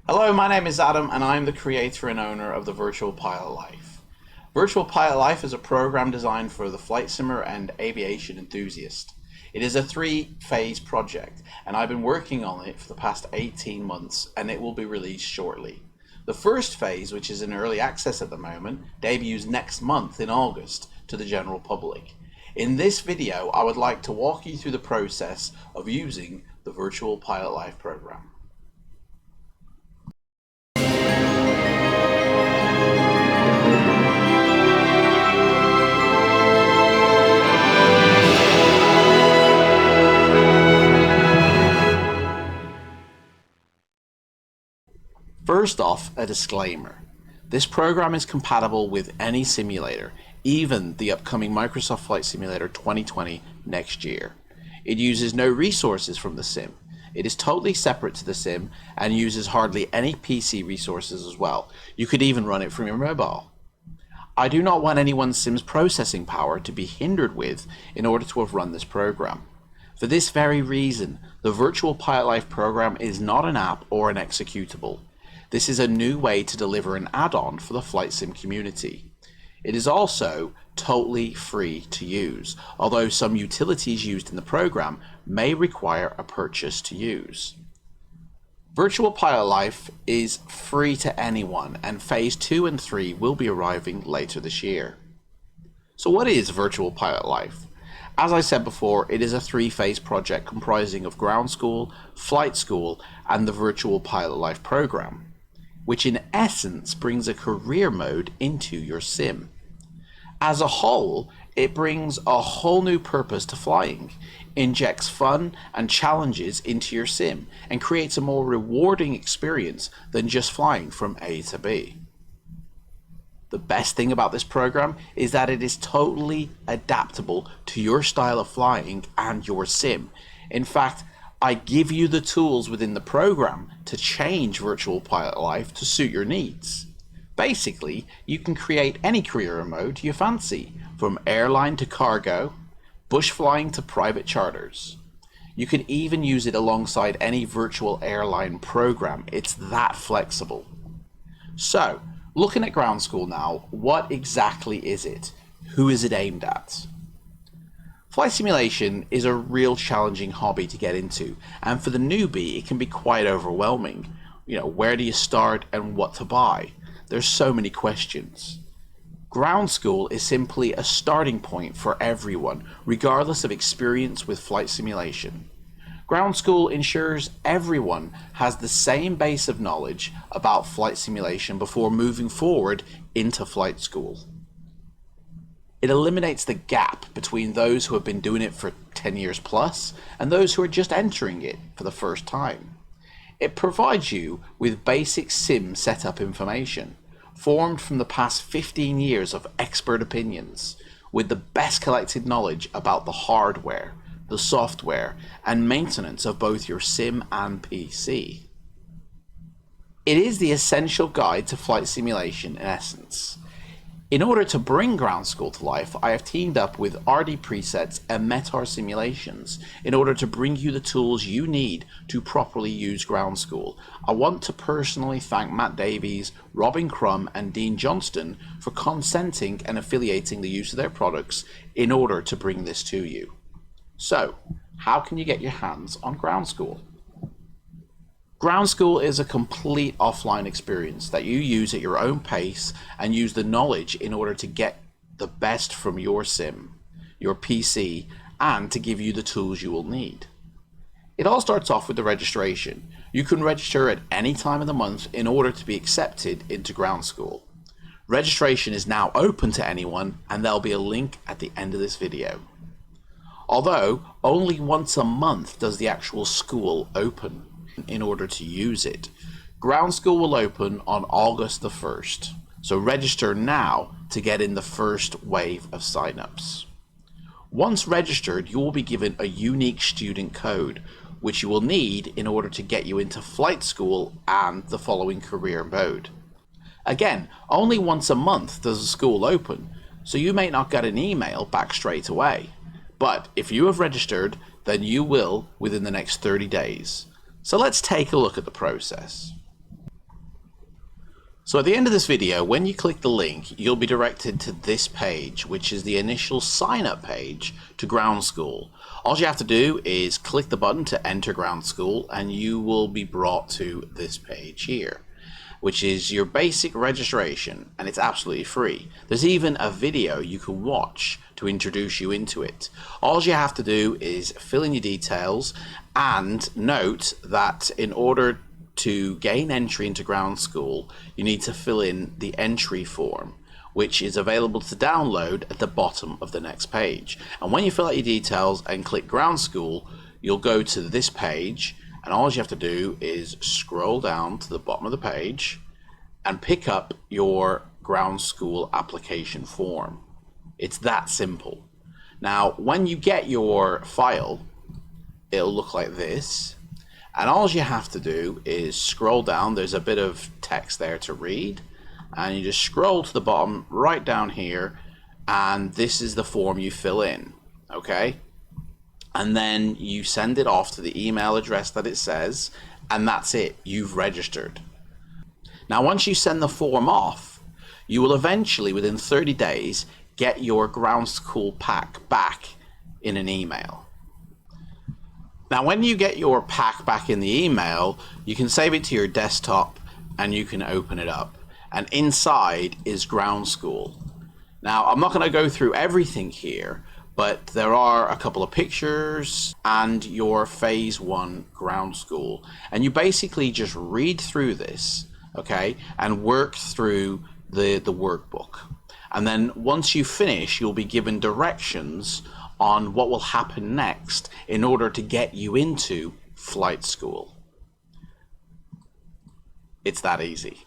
Hello, my name is Adam and I'm the creator and owner of the Virtual Pilot Life. Virtual Pilot Life is a program designed for the flight simmer and aviation enthusiast. It is a three-phase project and I've been working on it for the past 18 months and it will be released shortly. The first phase, which is in early access at the moment, debuts next month in August to the general public. In this video, I would like to walk you through the process of using the Virtual Pilot Life program. First off, a disclaimer. This program is compatible with any simulator, even the upcoming Microsoft Flight Simulator 2020 next year. It uses no resources from the sim. It is totally separate to the sim and uses hardly any PC resources as well. You could even run it from your mobile. I do not want anyone's sim's processing power to be hindered with in order to have run this program. For this very reason, the Virtual Pilot Life program is not an app or an executable. This is a new way to deliver an add-on for the flight sim community. It is also totally free to use, although some utilities used in the program may require a purchase to use. Virtual Pilot Life is free to anyone, and Phase 2 and 3 will be arriving later this year. So what is Virtual Pilot Life? As I said before, it is a three-phase project comprising of ground school, flight school, and the Virtual Pilot Life program, which in essence brings a career mode into your sim. As a whole, it brings a whole new purpose to flying, injects fun and challenges into your sim, and creates a more rewarding experience than just flying from A to B. The best thing about this program is that it is totally adaptable to your style of flying and your sim. In fact, I give you the tools within the program to change Virtual Pilot Life to suit your needs. Basically, you can create any career mode you fancy, from airline to cargo, bush flying to private charters. You can even use it alongside any virtual airline program. It's that flexible. So, looking at ground school now, what exactly is it? Who is it aimed at? Flight simulation is a real challenging hobby to get into, and for the newbie it can be quite overwhelming. Where do you start and what to buy? There's so many questions. Ground school is simply a starting point for everyone, regardless of experience with flight simulation. Ground school ensures everyone has the same base of knowledge about flight simulation before moving forward into flight school. It eliminates the gap between those who have been doing it for 10 years plus and those who are just entering it for the first time. It provides you with basic sim setup information, formed from the past 15 years of expert opinions, with the best collected knowledge about the hardware, the software, and maintenance of both your sim and PC. It is the essential guide to flight simulation in essence. In order to bring ground school to life, I have teamed up with RD Presets and Metar Simulations in order to bring you the tools you need to properly use ground school. I want to personally thank Matt Davies, Robin Crum, and Dean Johnston for consenting and affiliating the use of their products in order to bring this to you. So, how can you get your hands on ground school? Ground school is a complete offline experience that you use at your own pace and use the knowledge in order to get the best from your sim, your PC, and to give you the tools you will need. It all starts off with the registration. You can register at any time of the month in order to be accepted into ground school. Registration is now open to anyone, and there'll be a link at the end of this video. Although only once a month does the actual school open in order to use it. Ground school will open on August the 1st, so register now to get in the first wave of signups. Once registered, you will be given a unique student code, which you will need in order to get you into flight school and the following career mode. Again, only once a month does the school open, so you may not get an email back straight away. But if you have registered, then you will within the next 30 days. So let's take a look at the process. So at the end of this video, when you click the link, you'll be directed to this page, which is the initial sign-up page to Ground School. All you have to do is click the button to enter Ground School, and you will be brought to this page here, which is your basic registration, and it's absolutely free. There's even a video you can watch to introduce you into it. All you have to do is fill in your details, and note that in order to gain entry into Ground School, you need to fill in the entry form, which is available to download at the bottom of the next page. And when you fill out your details and click Ground School, you'll go to this page, and all you have to do is scroll down to the bottom of the page and pick up your Ground School application form. It's that simple. Now, when you get your file, it'll look like this. And all you have to do is scroll down. There's a bit of text there to read, and you just scroll to the bottom right down here, and this is the form you fill in, okay? And then you send it off to the email address that it says, and that's it. You've registered. Now, once you send the form off, you will eventually, within 30 days, get your Ground School pack back in an email. Now, when you get your pack back in the email, you can save it to your desktop and you can open it up. And inside is Ground School. Now, I'm not going to go through everything here, but there are a couple of pictures and your Phase 1 Ground School. And you basically just read through this, okay, and work through the workbook. And then once you finish, you'll be given directions on what will happen next in order to get you into flight school. It's that easy.